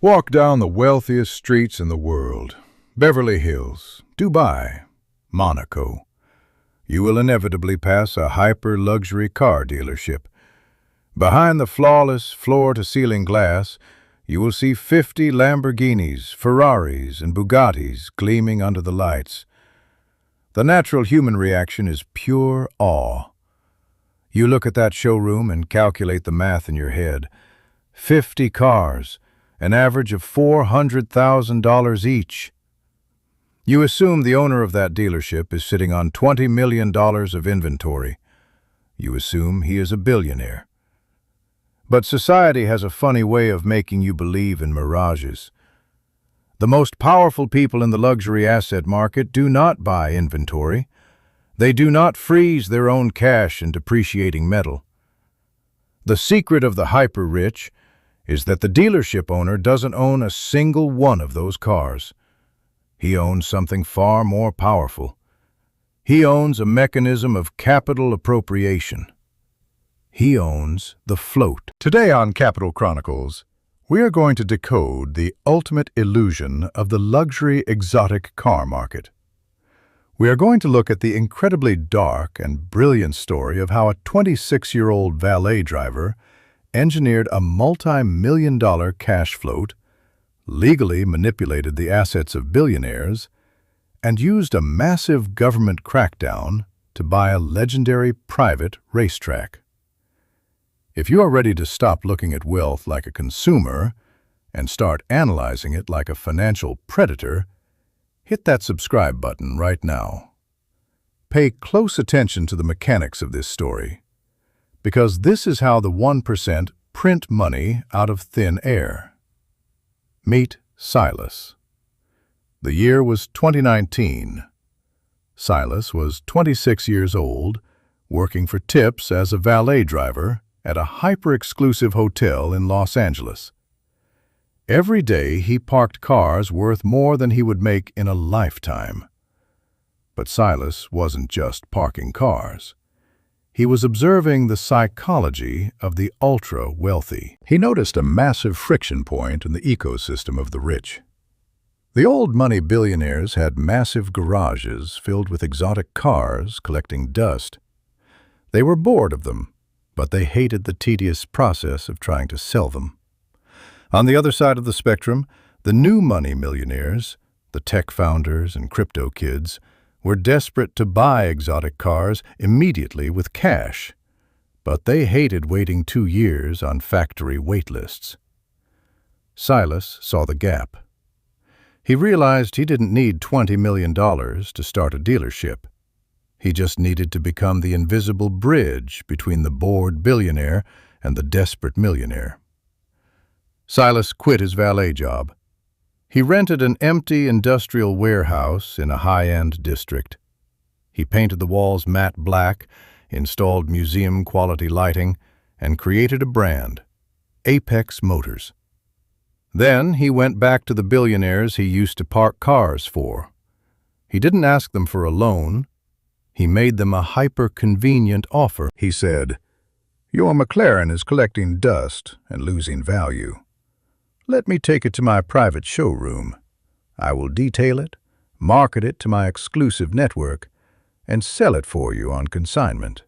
Walk down the wealthiest streets in the world, Beverly Hills, Dubai, Monaco. You will inevitably pass a hyper-luxury car dealership. Behind the flawless floor-to-ceiling glass, you will see 50 Lamborghinis, Ferraris, and Bugattis gleaming under the lights. The natural human reaction is pure awe. You look at that showroom and calculate the math in your head. 50 cars, an average of $400,000 each. You assume the owner of that dealership is sitting on $20 million of inventory. You assume he is a billionaire. But society has a funny way of making you believe in mirages. The most powerful people in the luxury asset market do not buy inventory. They do not freeze their own cash in depreciating metal. The secret of the hyper-rich is that the dealership owner doesn't own a single one of those cars. He owns something far more powerful. He owns a mechanism of capital appropriation. He owns the float. Today on Capital Chronicles, we are going to decode the ultimate illusion of the luxury exotic car market. We are going to look at the incredibly dark and brilliant story of how a 26-year-old valet driver engineered a multi-million-dollar cash float, legally manipulated the assets of billionaires, and used a massive government crackdown to buy a legendary private racetrack. If you are ready to stop looking at wealth like a consumer and start analyzing it like a financial predator, hit that subscribe button right now. Pay close attention to the mechanics of this story, because this is how the 1% print money out of thin air. Meet Silas. The year was 2019. Silas was 26 years old, working for tips as a valet driver at a hyper-exclusive hotel in Los Angeles. Every day he parked cars worth more than he would make in a lifetime. But Silas wasn't just parking cars. He was observing the psychology of the ultra-wealthy. He noticed a massive friction point in the ecosystem of the rich. The old money billionaires had massive garages filled with exotic cars collecting dust. They were bored of them, but they hated the tedious process of trying to sell them. On the other side of the spectrum, the new money millionaires, the tech founders and crypto kids, were desperate to buy exotic cars immediately with cash, but they hated waiting 2 years on factory wait lists. Silas saw the gap. He realized he didn't need $20 million to start a dealership. He just needed to become the invisible bridge between the bored billionaire and the desperate millionaire. Silas quit his valet job. He rented an empty industrial warehouse in a high-end district. He painted the walls matte black, installed museum-quality lighting, and created a brand, Apex Motors. Then he went back to the billionaires he used to park cars for. He didn't ask them for a loan. He made them a hyper-convenient offer. He said, "Your McLaren is collecting dust and losing value. Let me take it to my private showroom. I will detail it, market it to my exclusive network, and sell it for you on consignment.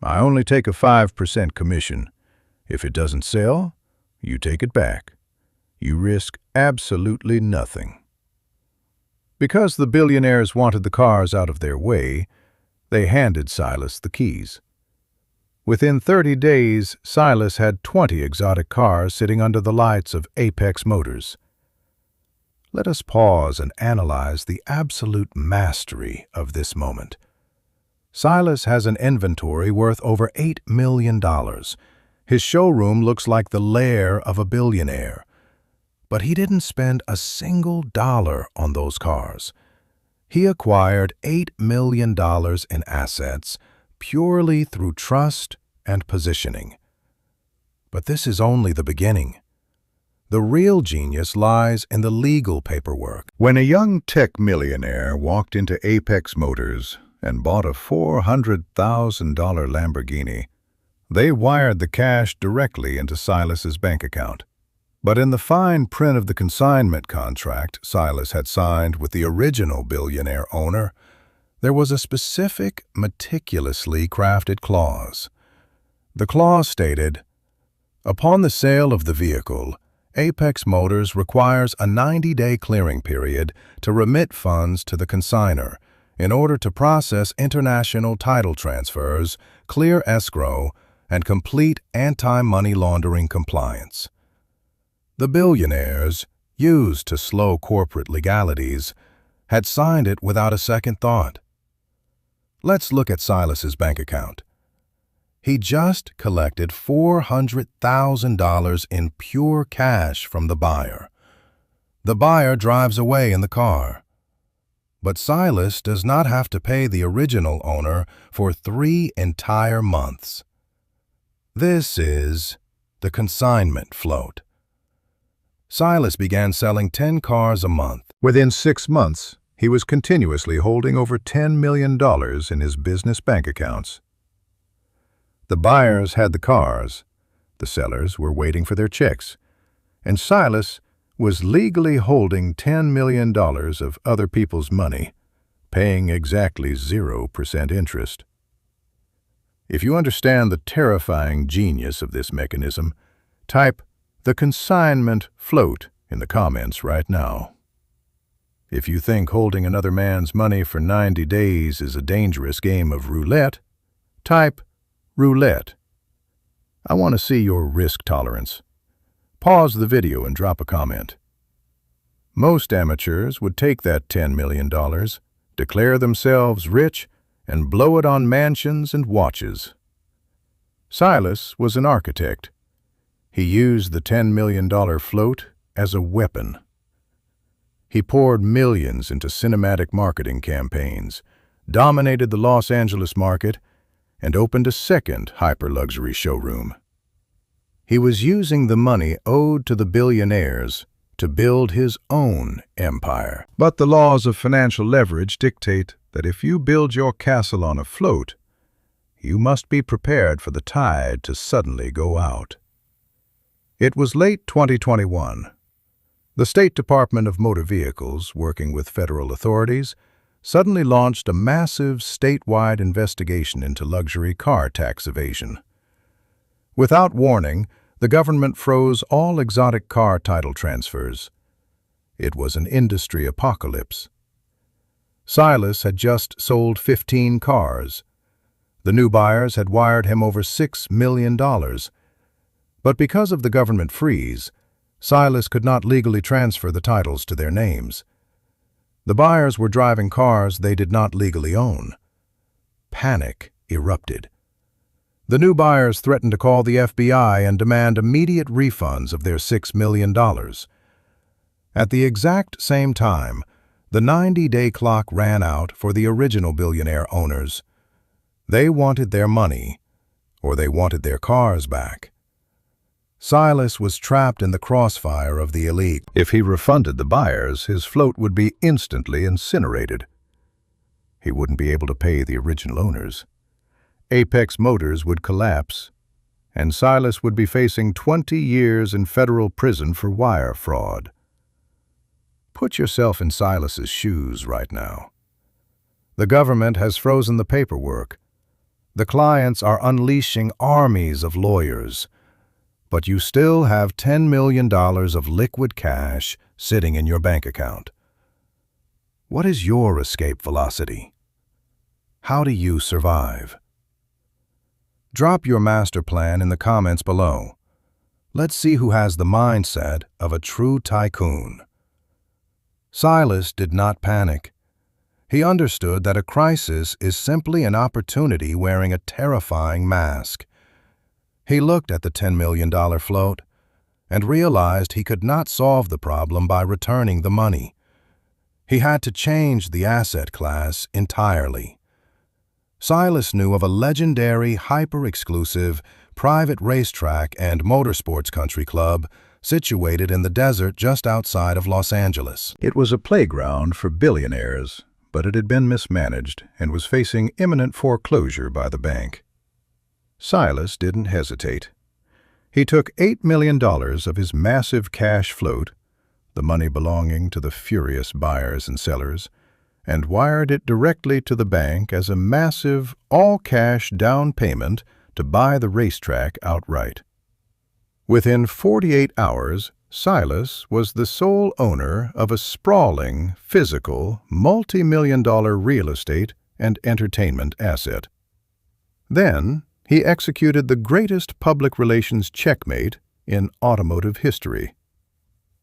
I only take a 5% commission. If it doesn't sell, you take it back. You risk absolutely nothing." Because the billionaires wanted the cars out of their way, they handed Silas the keys. Within 30 days, Silas had 20 exotic cars sitting under the lights of Apex Motors. Let us pause and analyze the absolute mastery of this moment. Silas has an inventory worth over $8 million. His showroom looks like the lair of a billionaire. But he didn't spend a single dollar on those cars. He acquired $8 million in assets purely through trust and positioning. But this is only the beginning. The real genius lies in the legal paperwork. When a young tech millionaire walked into Apex Motors and bought a $400,000 Lamborghini, they wired the cash directly into Silas's bank account. But in the fine print of the consignment contract Silas had signed with the original billionaire owner, there was a specific, meticulously crafted clause. The clause stated, "Upon the sale of the vehicle, Apex Motors requires a 90-day clearing period to remit funds to the consignor in order to process international title transfers, clear escrow, and complete anti-money laundering compliance." The billionaires, used to slow corporate legalities, had signed it without a second thought. Let's look at Silas's bank account. He just collected $400,000 in pure cash from the buyer. The buyer drives away in the car. But Silas does not have to pay the original owner for 3 entire months. This is the Consignment Float. Silas began selling 10 cars a month. Within 6 months, he was continuously holding over $10 million in his business bank accounts. The buyers had the cars, the sellers were waiting for their checks, and Silas was legally holding $10 million of other people's money, paying exactly 0% interest. If you understand the terrifying genius of this mechanism, type the Consignment Float in the comments right now. If you think holding another man's money for 90 days is a dangerous game of roulette, type roulette. I want to see your risk tolerance. Pause the video and drop a comment. Most amateurs would take that $10 million, declare themselves rich, and blow it on mansions and watches. Silas was an architect. He used the $10 million float as a weapon. He poured millions into cinematic marketing campaigns, dominated the Los Angeles market, and opened a second hyper-luxury showroom. He was using the money owed to the billionaires to build his own empire. But the laws of financial leverage dictate that if you build your castle on a float, you must be prepared for the tide to suddenly go out. It was late 2021. The State Department of Motor Vehicles, working with federal authorities, suddenly launched a massive statewide investigation into luxury car tax evasion. Without warning, the government froze all exotic car title transfers. It was an industry apocalypse. Silas had just sold 15 cars. The new buyers had wired him over $6 million. But because of the government freeze, Silas could not legally transfer the titles to their names. The buyers were driving cars they did not legally own. Panic erupted. The new buyers threatened to call the FBI and demand immediate refunds of their $6 million. At the exact same time, the 90-day clock ran out for the original billionaire owners. They wanted their money, or they wanted their cars back. Silas was trapped in the crossfire of the elite. If he refunded the buyers, his float would be instantly incinerated. He wouldn't be able to pay the original owners. Apex Motors would collapse, and Silas would be facing 20 years in federal prison for wire fraud. Put yourself in Silas's shoes right now. The government has frozen the paperwork. The clients are unleashing armies of lawyers, but you still have $10 million of liquid cash sitting in your bank account. What is your escape velocity? How do you survive? Drop your master plan in the comments below. Let's see who has the mindset of a true tycoon. Silas did not panic. He understood that a crisis is simply an opportunity wearing a terrifying mask. He looked at the $10 million float and realized he could not solve the problem by returning the money. He had to change the asset class entirely. Silas knew of a legendary, hyper-exclusive, private racetrack and motorsports country club situated in the desert just outside of Los Angeles. It was a playground for billionaires, but it had been mismanaged and was facing imminent foreclosure by the bank. Silas didn't hesitate. He took $8 million of his massive cash float, the money belonging to the furious buyers and sellers, and wired it directly to the bank as a massive, all-cash down payment to buy the racetrack outright. Within 48 hours, Silas was the sole owner of a sprawling, physical, multi-million-dollar real estate and entertainment asset. Then, he executed the greatest public relations checkmate in automotive history.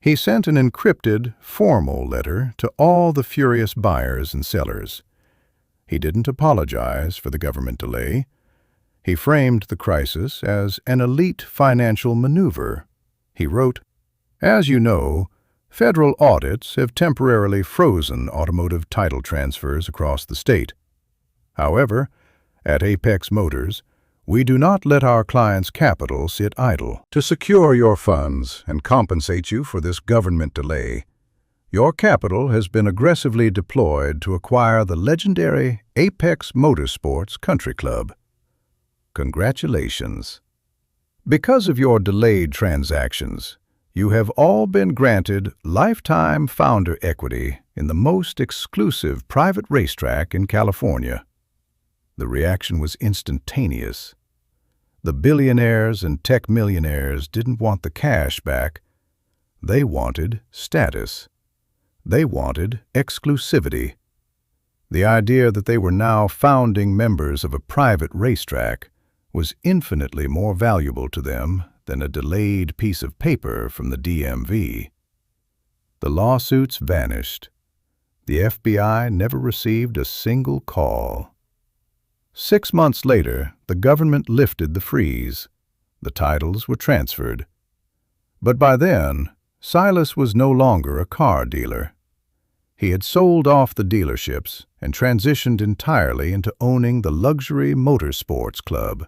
He sent an encrypted, formal letter to all the furious buyers and sellers. He didn't apologize for the government delay. He framed the crisis as an elite financial maneuver. He wrote, "As you know, federal audits have temporarily frozen automotive title transfers across the state. However, at Apex Motors, we do not let our clients' capital sit idle. To secure your funds and compensate you for this government delay, your capital has been aggressively deployed to acquire the legendary Apex Motorsports Country Club. Congratulations. Because of your delayed transactions, you have all been granted lifetime founder equity in the most exclusive private racetrack in California." The reaction was instantaneous. The billionaires and tech millionaires didn't want the cash back. They wanted status. They wanted exclusivity. The idea that they were now founding members of a private racetrack was infinitely more valuable to them than a delayed piece of paper from the DMV. The lawsuits vanished. The FBI never received a single call. 6 months later, the government lifted the freeze. The titles were transferred. But by then, Silas was no longer a car dealer. He had sold off the dealerships and transitioned entirely into owning the luxury motorsports club.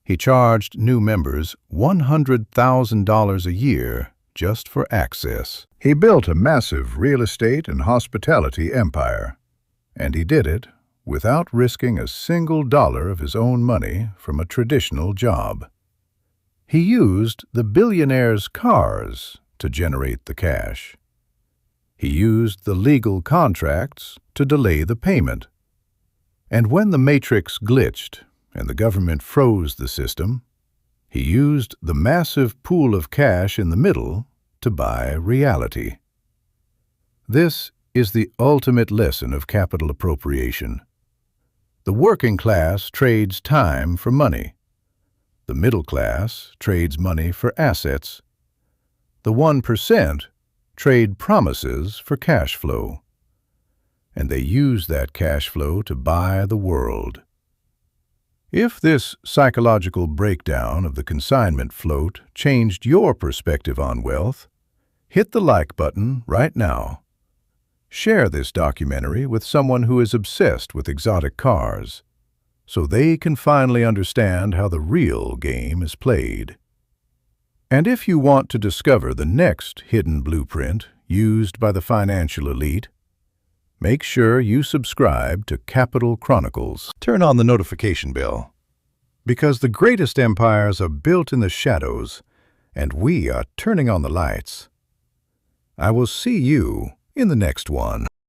He charged new members $100,000 a year just for access. He built a massive real estate and hospitality empire, and he did it without risking a single dollar of his own money from a traditional job. He used the billionaires' cars to generate the cash. He used the legal contracts to delay the payment. And when the matrix glitched and the government froze the system, he used the massive pool of cash in the middle to buy reality. This is the ultimate lesson of capital appropriation. The working class trades time for money. The middle class trades money for assets. The 1% trade promises for cash flow. And they use that cash flow to buy the world. If this psychological breakdown of the consignment float changed your perspective on wealth, hit the like button right now. Share this documentary with someone who is obsessed with exotic cars, so they can finally understand how the real game is played. And if you want to discover the next hidden blueprint used by the financial elite, make sure you subscribe to Capital Chronicles. Turn on the notification bell, because the greatest empires are built in the shadows, and we are turning on the lights. I will see you in the next one.